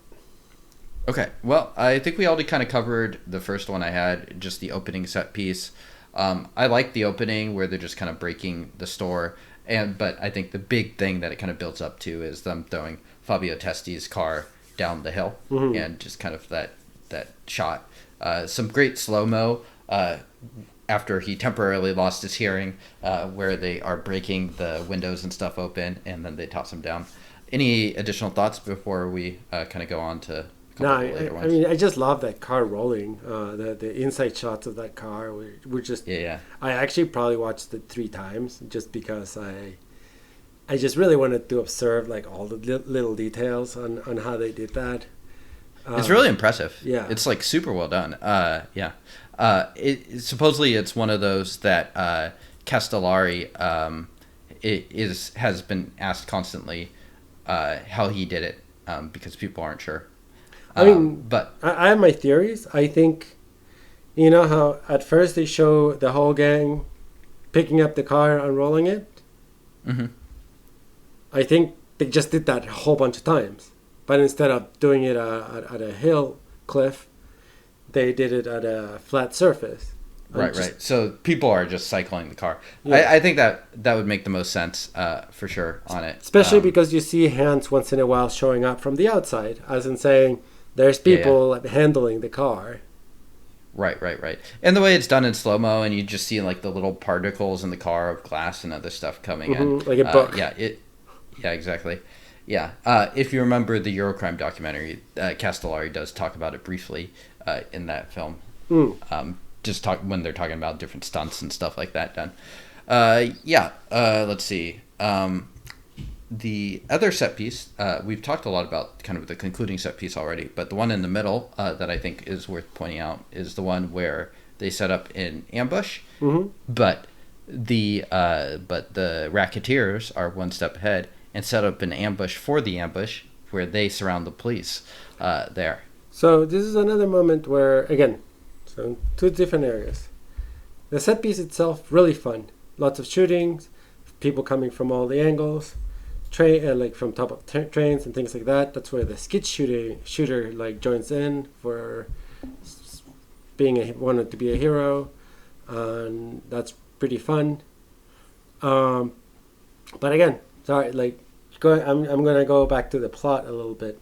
Okay. Well, I think we already kind of covered the first one I had, just the opening set piece. I like the opening where they're just kind of breaking the store, but I think the big thing that it kind of builds up to is them throwing Fabio Testi's car down the hill, and just kind of that shot. Some great slow-mo after he temporarily lost his hearing, where they are breaking the windows and stuff open, and then they toss him down. Any additional thoughts before we kind of go on to a couple of later ones? I mean, I just love that car rolling. The inside shots of that car were just... Yeah. I actually probably watched it 3 times just because I just really wanted to observe like all the little details on how they did that. It's really impressive. Yeah. It's like super well done. Yeah. Supposedly it's one of those that Castellari has been asked constantly how he did it, because people aren't sure. I mean, but I have my theories. I think, you know how at first they show the whole gang picking up the car, unrolling it? Mhm. I think they just did that a whole bunch of times. But instead of doing it at a hill cliff, they did it at a flat surface. Right. So people are just cycling the car. Yeah. I think that would make the most sense, for sure, on it. Especially because you see hands once in a while showing up from the outside, as in saying, there's people handling the car. Right. And the way it's done in slow-mo, and you just see like the little particles in the car of glass and other stuff coming in. Like a book. Yeah, exactly. Yeah. If you remember the Eurocrime documentary, Castellari does talk about it briefly in that film. When they're talking about different stunts and stuff like that done. Let's see. The other set piece, we've talked a lot about kind of the concluding set piece already, but the one in the middle that I think is worth pointing out is the one where they set up an ambush, but the racketeers are one step ahead and set up an ambush for the ambush where they surround the police there. So this is another moment where, again, so two different areas. The set piece itself, really fun. Lots of shootings, people coming from all the angles, like from top of trains and things like that. That's where the skid shooter like joins in for wanted to be a hero, and that's pretty fun. But again, sorry, like I'm gonna go back to the plot a little bit.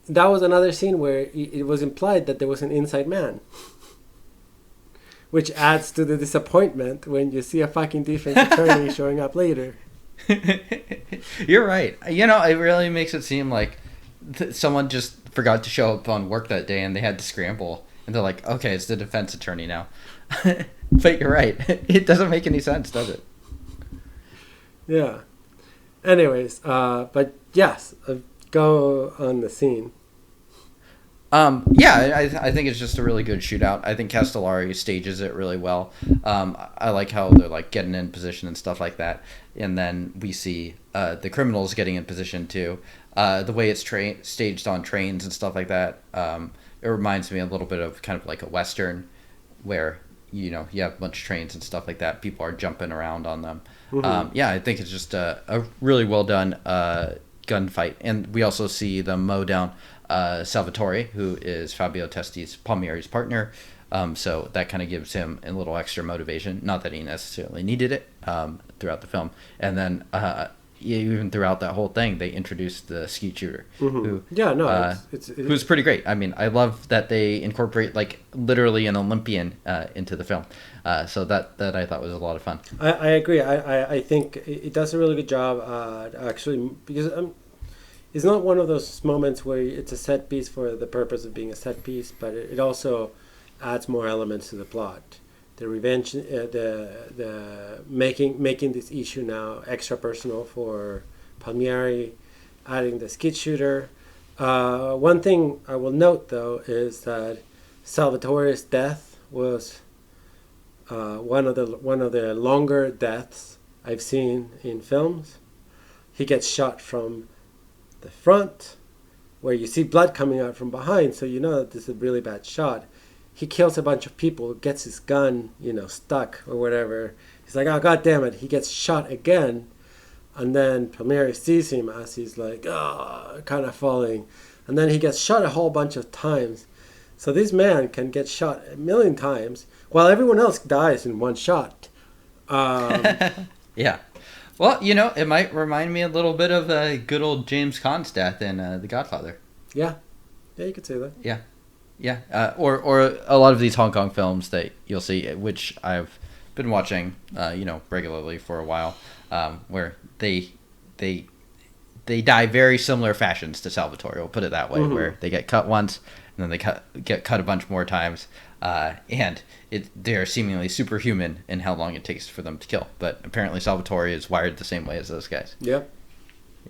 That was another scene where it was implied that there was an inside man, which adds to the disappointment when you see a fucking defense attorney showing up later. You're right. You know, it really makes it seem like someone just forgot to show up on work that day and they had to scramble. And they're like, okay, it's the defense attorney now. But you're right. It doesn't make any sense, does it? Yeah. Anyways, but yes, go on the scene. I think it's just a really good shootout. I think Castellari stages it really well. I like how they're like getting in position and stuff like that, and then we see the criminals getting in position too. The way it's staged on trains and stuff like that, it reminds me a little bit of kind of like a Western, where you have a bunch of trains and stuff like that. People are jumping around on them. I think it's just a really well done gunfight, and we also see them mow down Salvatore, who is Fabio Testi's Palmieri's partner. So that kind of gives him a little extra motivation. Not that he necessarily needed it throughout the film. And then even throughout that whole thing, they introduced the skeet shooter, who's pretty great. I mean, I love that they incorporate like literally an Olympian into the film. So that I thought was a lot of fun. I agree. I think it does a really good job actually, because it's not one of those moments where it's a set piece for the purpose of being a set piece, but it also adds more elements to the plot. The revenge, the making this issue now extra personal for Palmieri, adding the skid shooter. One thing I will note though is that Salvatore's death was one of the longer deaths I've seen in films. He gets shot from the front, where you see blood coming out from behind, so you know that this is a really bad shot. He kills a bunch of people, gets his gun, stuck or whatever. He's like, oh, God damn it. He gets shot again. And then Palmieri sees him as he's like, kind of falling. And then he gets shot a whole bunch of times. So this man can get shot 1,000,000 times while everyone else dies in one shot. Yeah. Well, it might remind me a little bit of good old James Caan's death in The Godfather. Yeah. Yeah, you could say that. Yeah. Yeah. Or a lot of these Hong Kong films that you'll see, which I've been watching, regularly for a while, where they die very similar fashions to Salvatore. We'll put it that way, where they get cut once and then they get cut a bunch more times, and they're seemingly superhuman in how long it takes for them to kill. But apparently Salvatore is wired the same way as those guys. Yeah.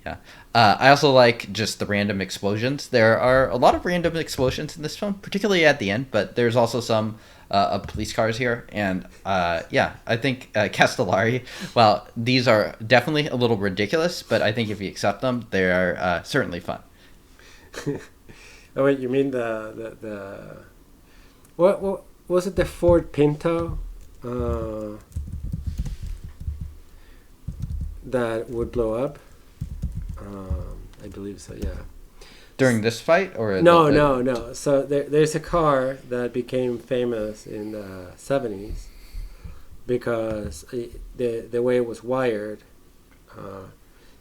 Yeah. I also like just the random explosions. There are a lot of random explosions in this film, particularly at the end, but there's also some of police cars here. And yeah, I think Castellari, well, these are definitely a little ridiculous, but I think if you accept them, they are certainly fun. Oh wait, you mean the what was it? The Ford Pinto that would blow up. I believe so. Yeah. During this fight, or No. So there's a car that became famous in the 70s because the way it was wired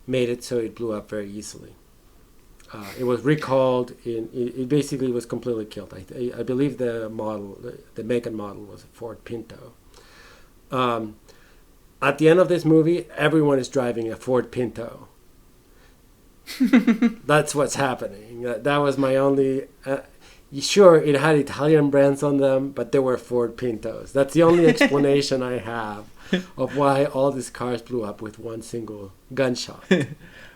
made it so it blew up very easily. It was recalled. It basically was completely killed. I believe the make and model was a Ford Pinto. At the end of this movie, everyone is driving a Ford Pinto. That's what's happening. That was my only. Sure, it had Italian brands on them, but they were Ford Pintos. That's the only explanation I have of why all these cars blew up with one single gunshot.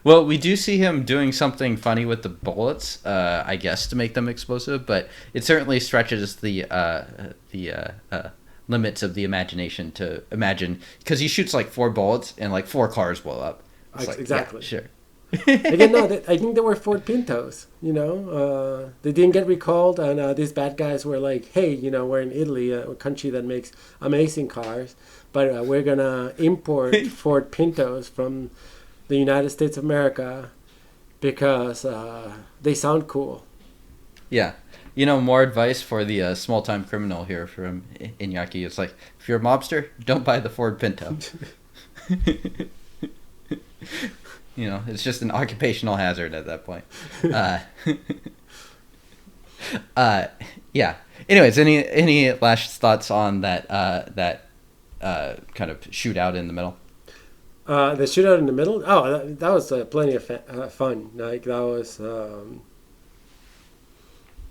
Well, we do see him doing something funny with the bullets, I guess, to make them explosive, but it certainly stretches the limits of the imagination to imagine, because he shoots like 4 bullets and like 4 cars blow up. It's like, exactly. Yeah, sure. Again, no, I think they were Ford Pintos. They didn't get recalled, and these bad guys were like, "Hey, we're in Italy, a country that makes amazing cars, but we're gonna import Ford Pintos from the United States of America because they sound cool." Yeah. More advice for the small-time criminal here from Iñaki. It's like, if you're a mobster, don't buy the Ford Pinto. It's just an occupational hazard at that point. Yeah. Anyways, any last thoughts on that kind of shootout in the middle? The shootout in the middle. Oh, that was plenty of fun. Like that was,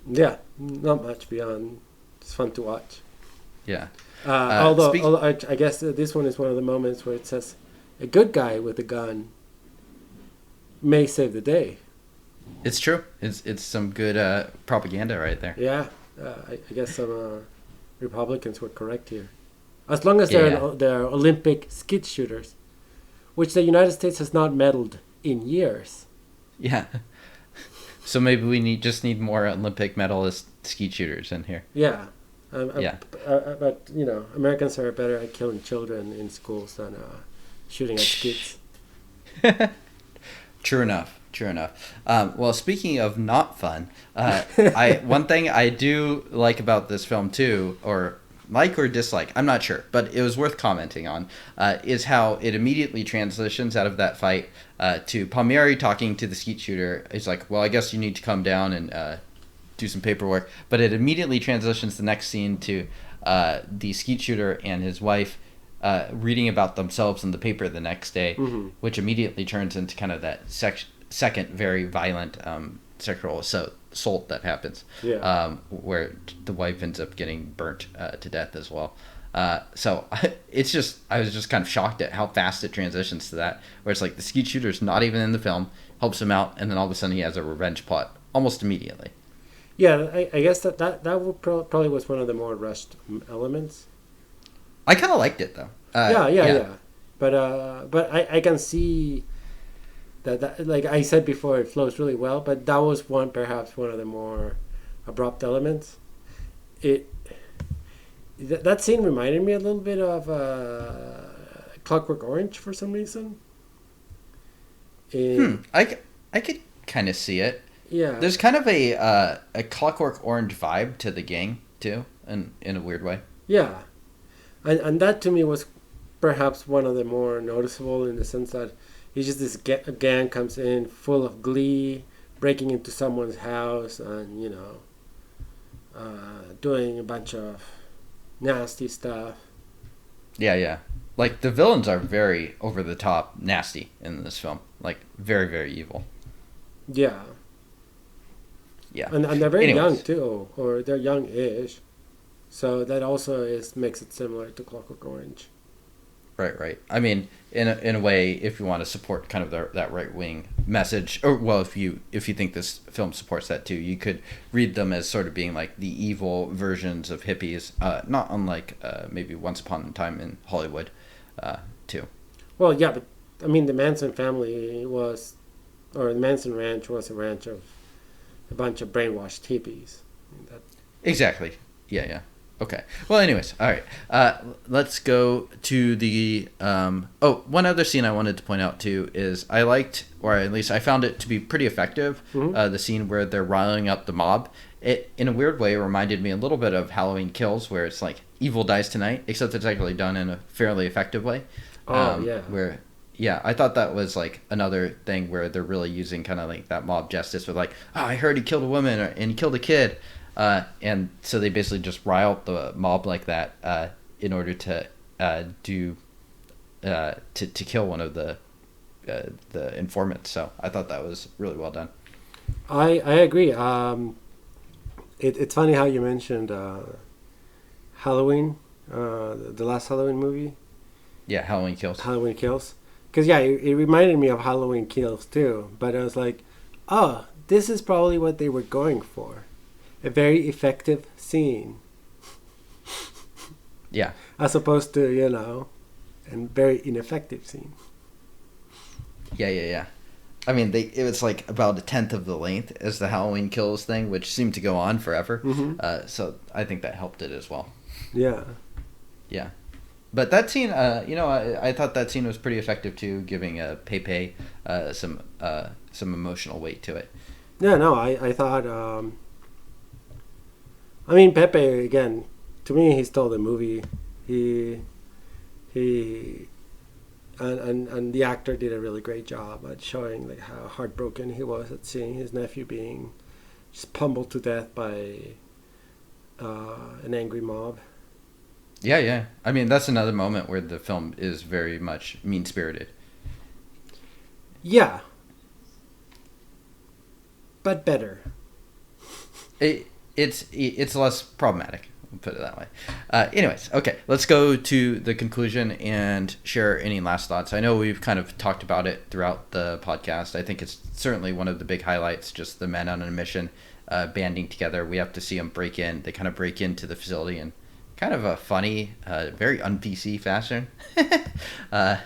yeah, not much beyond. It's fun to watch. Yeah. Although I guess this one is one of the moments where it says, "A good guy with a gun may save the day." It's true. It's some good propaganda right there. Yeah, I guess some Republicans were correct here. As long as they're Olympic skeet shooters, which the United States has not medaled in years. Yeah. So maybe we just need more Olympic medalist skeet shooters in here. Yeah. Yeah. But Americans are better at killing children in schools than shooting at skeets. True enough. Well, speaking of not fun, one thing I do like about this film too, or like or dislike, I'm not sure, but it was worth commenting on, is how it immediately transitions out of that fight to Palmieri talking to the skeet shooter. He's like, well, I guess you need to come down and do some paperwork. But it immediately transitions the next scene to the skeet shooter and his wife reading about themselves in the paper the next day, which immediately turns into kind of that second very violent sexual assault that happens, where the wife ends up getting burnt to death as well. So I was just kind of shocked at how fast it transitions to that, where it's like the skeet shooter's not even in the film, helps him out, and then all of a sudden he has a revenge plot almost immediately. Yeah, I guess that probably was one of the more rushed elements. I kind of liked it though. Yeah. But I can see that, like I said before, it flows really well. But that was perhaps one of the more abrupt elements. That scene reminded me a little bit of Clockwork Orange for some reason. I could kind of see it. Yeah. There's kind of a Clockwork Orange vibe to the gang too, in a weird way. Yeah. And that to me was perhaps one of the more noticeable, in the sense that it's just this gang comes in full of glee, breaking into someone's house and, doing a bunch of nasty stuff. Yeah. Like, the villains are very over-the-top nasty in this film. Like, very, very evil. Yeah. Yeah. And they're very young, too. Or they're young-ish. So that also makes it similar to Clockwork Orange. Right. I mean, in a way, if you want to support kind of that right wing message, or well, if you think this film supports that too, you could read them as sort of being like the evil versions of hippies, not unlike maybe Once Upon a Time in Hollywood, too. Well, yeah, but I mean, the Manson family was, or the Manson Ranch was a ranch of a bunch of brainwashed hippies. Exactly. Yeah. Okay. Well, anyways, all right. Let's go to the. One other scene I wanted to point out too is I liked, or at least I found it to be pretty effective. Mm-hmm. The scene where they're riling up the mob. It, in a weird way, reminded me a little bit of Halloween Kills, where it's like evil dies tonight, except it's actually done in a fairly effective way. Yeah. Where, yeah, I thought that was like another thing where they're really using kind of like that mob justice with like, I heard he killed a woman and he killed a kid. And so they basically just rile up the mob like that in order to kill one of the informants. So I thought that was really well done. I agree. It's funny how you mentioned Halloween, the last Halloween movie. Yeah, Halloween Kills. Halloween Kills. Because, yeah, it reminded me of Halloween Kills, too. But I was like, oh, this is probably what they were going for. A very effective scene. Yeah. As opposed to, a very ineffective scene. Yeah. I mean, it was like about a tenth of the length as the Halloween Kills thing, which seemed to go on forever. Mm-hmm. So I think that helped it as well. Yeah. But that scene, I thought that scene was pretty effective too, giving Pepe some emotional weight to it. Yeah, no, I thought. I mean, Pepe again. To me, he stole the movie. He and the actor did a really great job at showing like how heartbroken he was at seeing his nephew being just pummeled to death by an angry mob. Yeah. I mean, that's another moment where the film is very much mean-spirited. Yeah. But better. It's less problematic. We'll put it that way. Anyways, okay, let's go to the conclusion and share any last thoughts. I know we've kind of talked about it throughout the podcast. I think it's certainly one of the big highlights, just the men on a mission banding together. We have to see them break in. They kind of break into the facility in kind of a funny, very un-PC fashion. But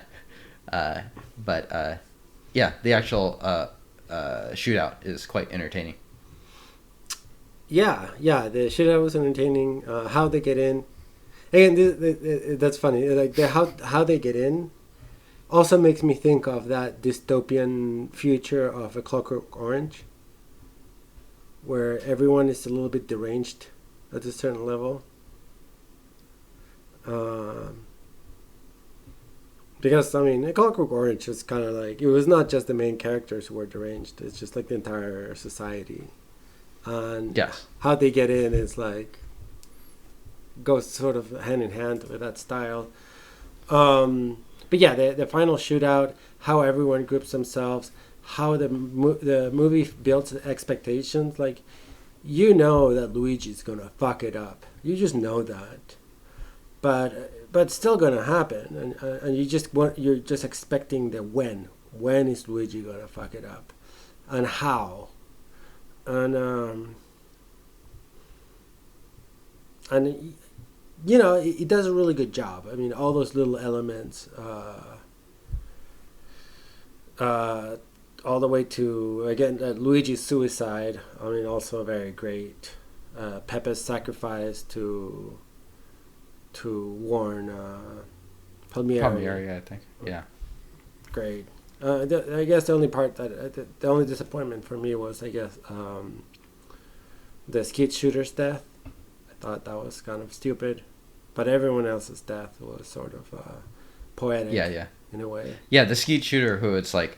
the actual shootout is quite entertaining. Yeah, the shootout was entertaining. How they get in, again, that's funny. Like how they get in, also makes me think of that dystopian future of A Clockwork Orange, where everyone is a little bit deranged at a certain level. Because I mean, A Clockwork Orange is kind of like, it was not just the main characters who were deranged. It's just like the entire society. And yes, how they get in is like goes sort of hand in hand with that style. But yeah, the final shootout, how everyone groups themselves, how the movie builds expectations. Like, that Luigi's gonna fuck it up. You just know that, but it's still gonna happen, and you're just expecting the when. When is Luigi gonna fuck it up, and how? And it does a really good job. I mean, all those little elements, all the way to, again, Luigi's suicide. I mean, also very great. Pepe's sacrifice to warn Palmieri, I think. Yeah. Great. I guess the only part the only disappointment for me was, I guess, the skeet shooter's death. I thought that was kind of stupid, but everyone else's death was sort of poetic. Yeah. In a way. Yeah, the skeet shooter who it's like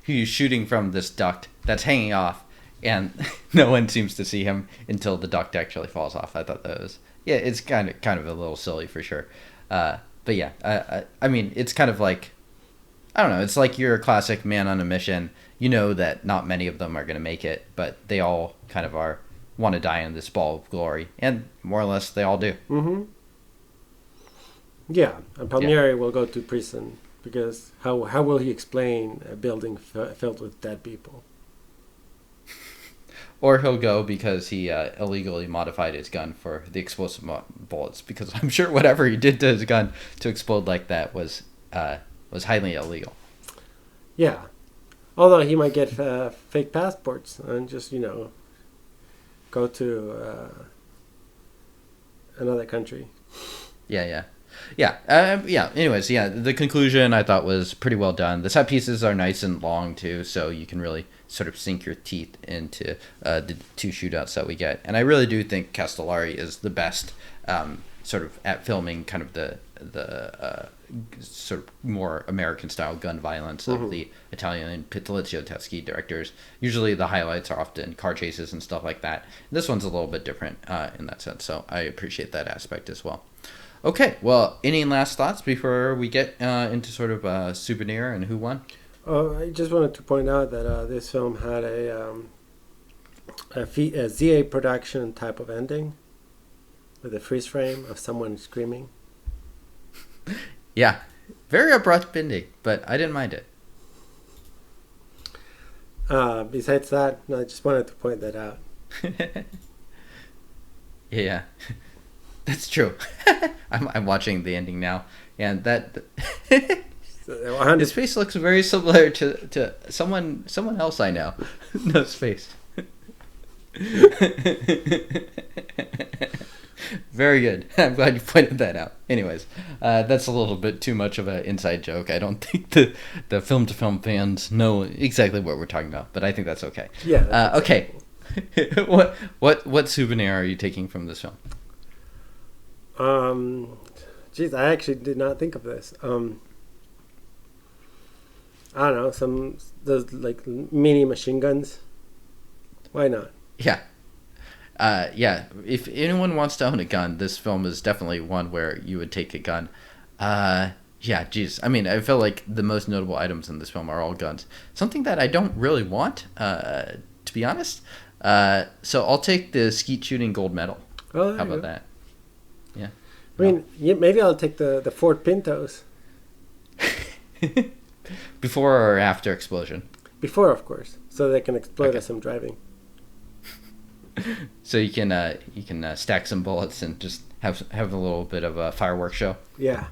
he's shooting from this duct that's hanging off, and no one seems to see him until the duct actually falls off. I thought that was it's kind of a little silly for sure. But yeah, I mean, it's kind of like, I don't know, it's like you're a classic man on a mission. You know that not many of them are going to make it, but they all kind of want to die in this ball of glory. And more or less, they all do. Mm-hmm. Yeah, and Palmieri will go to prison because how will he explain a building filled with dead people? Or he'll go because he illegally modified his gun for the explosive bullets. Because I'm sure whatever he did to his gun to explode like that was highly illegal. Yeah, although he might get fake passports and just go to another country. Yeah. Anyways, the conclusion I thought was pretty well done. The set pieces are nice and long too, so you can really sort of sink your teeth into the two shootouts that we get. And I really do think Castellari is the best sort of at filming kind of the sort of more American style gun violence of the Italian and Poliziotteschi directors. Usually the highlights are often car chases and stuff like that. This one's a little bit different in that sense, so I appreciate that aspect as well. Okay, well, any last thoughts before we get into sort of souvenir and who won? I just wanted to point out that this film had a ZA production type of ending with a freeze frame of someone screaming. Yeah, very abrupt ending, but I didn't mind it. Besides that, I just wanted to point that out. Yeah. That's true. I'm watching the ending now, and that his face looks very similar to someone else I know. No, his face. Very good. I'm glad you pointed that out. Anyways, that's a little bit too much of an inside joke. I don't think the film to film fans know exactly what we're talking about, but I think that's okay. Yeah. Okay. What souvenir are you taking from this film? Geez, I actually did not think of this. I don't know, those like mini machine guns. If anyone wants to own a gun, this film is definitely one where you would take a gun. I feel like the most notable items in this film are all guns. Something that I don't really want, to be honest. So I'll take the skeet shooting gold medal. Oh, how about that? Yeah. Maybe I'll take the Ford Pintos. Before or after explosion? Before, of course, so they can explode as I'm driving. So you can stack some bullets and just have a little bit of a fireworks show. Yeah.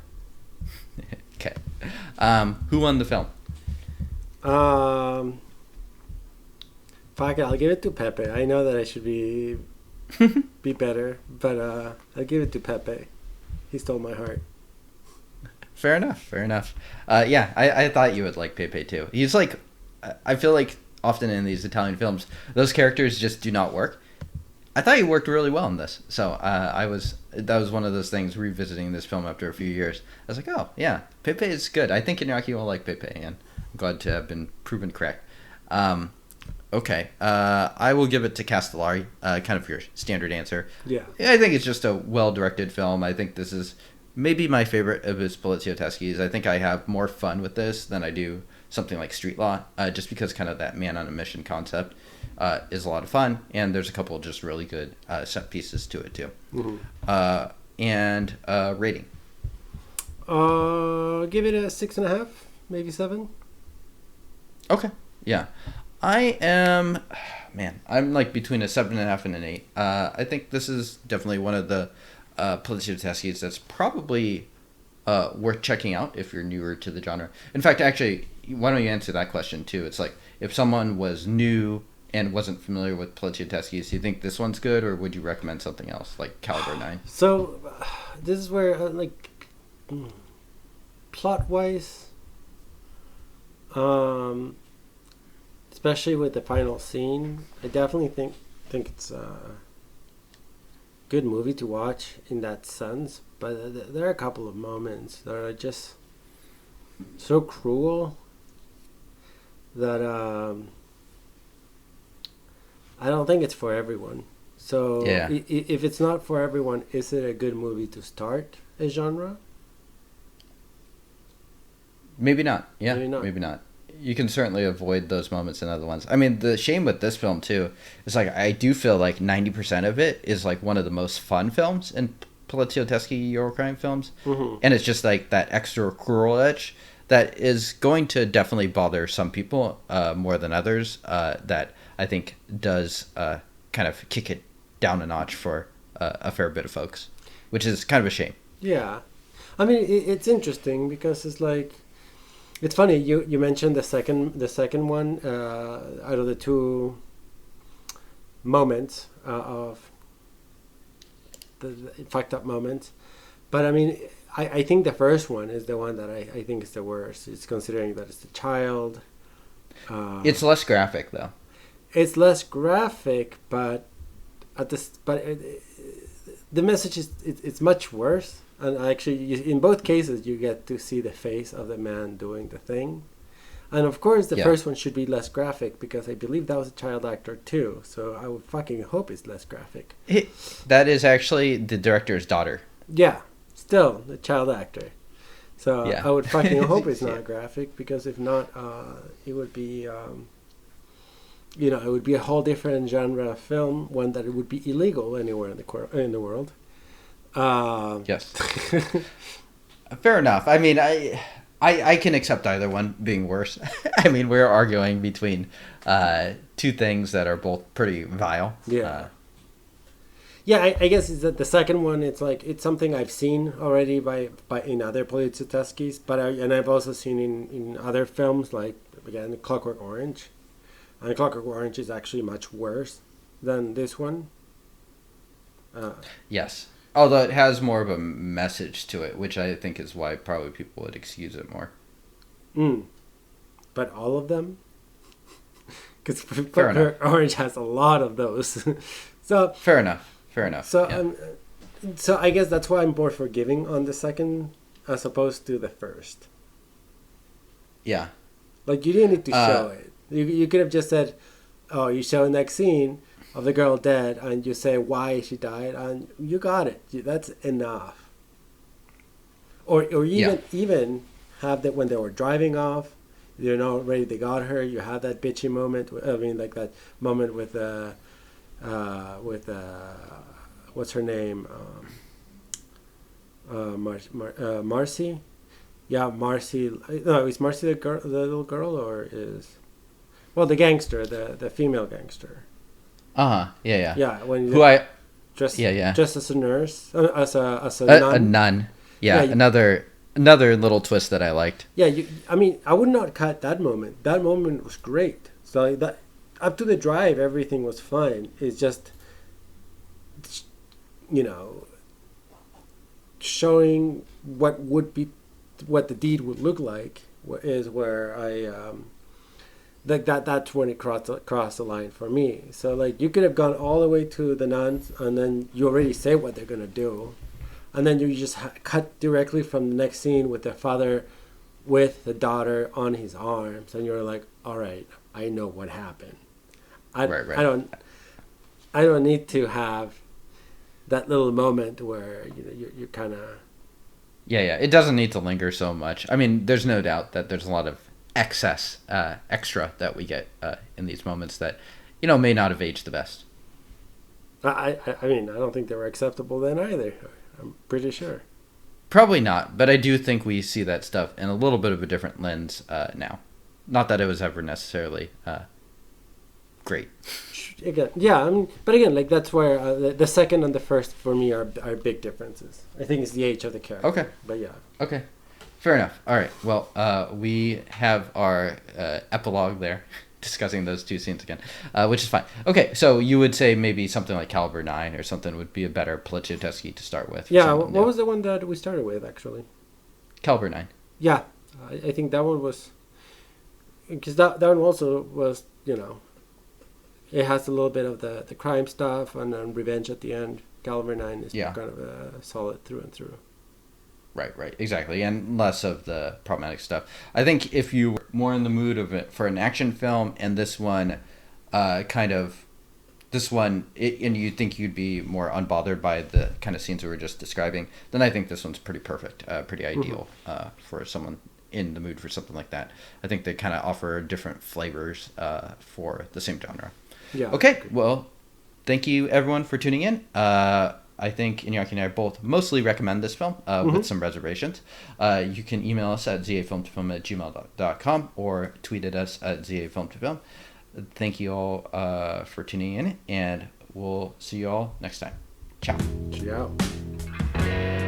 Okay. Who won the film? Fuck it, I'll give it to Pepe. I know that I should be better, but I'll give it to Pepe. He stole my heart. Fair enough. I thought you would like Pepe too. He's like, I feel like often in these Italian films, those characters just do not work. I thought he worked really well in this. So that was one of those things, revisiting this film after a few years. I was like, oh yeah, Pepe is good. I think Iñaki will like Pepe, and I'm glad to have been proven correct. Okay, I will give it to Castellari, kind of your standard answer. Yeah. I think it's just a well-directed film. I think this is maybe my favorite of his Poliziotteschi's. I think I have more fun with this than I do something like Street Law, just because kind of that man on a mission concept is a lot of fun, and there's a couple of just really good set pieces to it too. Mm-hmm. And rating? Give it a 6.5, maybe 7. Okay, yeah. I'm like between a 7.5 and an 8. I think this is definitely one of the Poliziotteschi's that's probably worth checking out if you're newer to the genre. In fact, actually, why don't you answer that question too? It's like, if someone was new and wasn't familiar with Poliziotteschi's, do you think this one's good, or would you recommend something else like Caliber 9? So this is where plot wise, especially with the final scene, I definitely think it's a good movie to watch in that sense. But there are a couple of moments that are just so cruel that I don't think it's for everyone. So yeah. If it's not for everyone, is it a good movie to start a genre? Maybe not. Yeah, maybe not. You can certainly avoid those moments in other ones. I mean, the shame with this film too is like, I do feel like 90% of it is like one of the most fun films in Poliziotteschi Eurocrime films, Mm-hmm. and it's just like that extra cruel edge that is going to definitely bother some people more than others. That I think does kind of kick it down a notch for a fair bit of folks, which is kind of a shame. Yeah, I mean it's interesting because it's like it's funny you mentioned the second one out of the two moments of the fucked up moments, but I mean I think the first one is the one that I think is the worst. It's considering that it's the child. It's less graphic though. It's less graphic, but the message is it's much worse. And actually, in both cases, you get to see the face of the man doing the thing. And of course, the first one should be less graphic because I believe that was a child actor too. So I would fucking hope it's less graphic. That is actually the director's daughter. Yeah, still the child actor. So Yeah. I would fucking hope it's not graphic because if not, it would be, it would be a whole different genre of film, one that it would be illegal anywhere in the world. Yes. Fair enough. I mean, I can accept either one being worse. I mean, we're arguing between two things that are both pretty vile. Yeah. I guess it's that the second one. It's like it's something I've seen already by in other Poliziotteschi's, and I've also seen in other films like again Clockwork Orange, and Clockwork Orange is actually much worse than this one. Yes. Although it has more of a message to it, which I think is why probably people would excuse it more. But all of them? Because Orange has a lot of those. So Fair enough. So, yeah. So I guess that's why I'm more forgiving on the second as opposed to the first. Yeah. Like, you didn't need to show it. You could have just said, oh, you show the next scene of the girl dead, and you say why she died, and you got it. That's enough. Or even have that when they were driving off, already they got her. You have that bitchy moment. I mean, like that moment with what's her name? Marcy. Yeah, Marcy. No, is Marcy the little girl, or is the gangster, the female gangster? Yeah. Yeah, when just as a nurse, as a nun. A nun. Yeah, another little twist that I liked. Yeah, I would not cut that moment. That moment was great. So that up to the drive, everything was fine. It's just, showing what the deed would look like is where I. That's when it crossed the line for me. So like you could have gone all the way to the nuns, and then you already say what they're gonna do, and then you just cut directly from the next scene with the father with the daughter on his arms, and you're like, all right, I know what happened. Right. I don't need to have that little moment where you kind of. Yeah. It doesn't need to linger so much. I mean, there's no doubt that there's a lot of extra that we get in these moments that may not have aged the best. I mean, I don't think they were acceptable then either. I'm pretty sure. Probably not, but I do think we see that stuff in a little bit of a different lens now. Not that it was ever necessarily great. Again, yeah, I mean, but again, like that's where the second and the first for me are big differences. I think it's the age of the character. Okay. But yeah. Okay. Fair enough. All right. Well, we have our epilogue there, discussing those two scenes again, which is fine. Okay, so you would say maybe something like Caliber 9 or something would be a better Poliziotteschi to start with. Yeah, what was the one that we started with, actually? Caliber 9. Yeah, I think that one was... Because that one also was, it has a little bit of the crime stuff and then revenge at the end. Caliber 9 is kind of solid through and through. Right, exactly, and less of the problematic stuff. I think if you were more in the mood of it for an action film, and this one, and you think you'd be more unbothered by the kind of scenes we were just describing, then I think this one's pretty perfect, pretty ideal for someone in the mood for something like that. I think they kind of offer different flavors for the same genre. Yeah. Okay, well, thank you everyone for tuning in. I think Iñaki and I both mostly recommend this film with some reservations. You can email us at zafilm2film@gmail.com or tweet at us at zafilm2film. Thank you all for tuning in, and we'll see you all next time. Ciao. Ciao.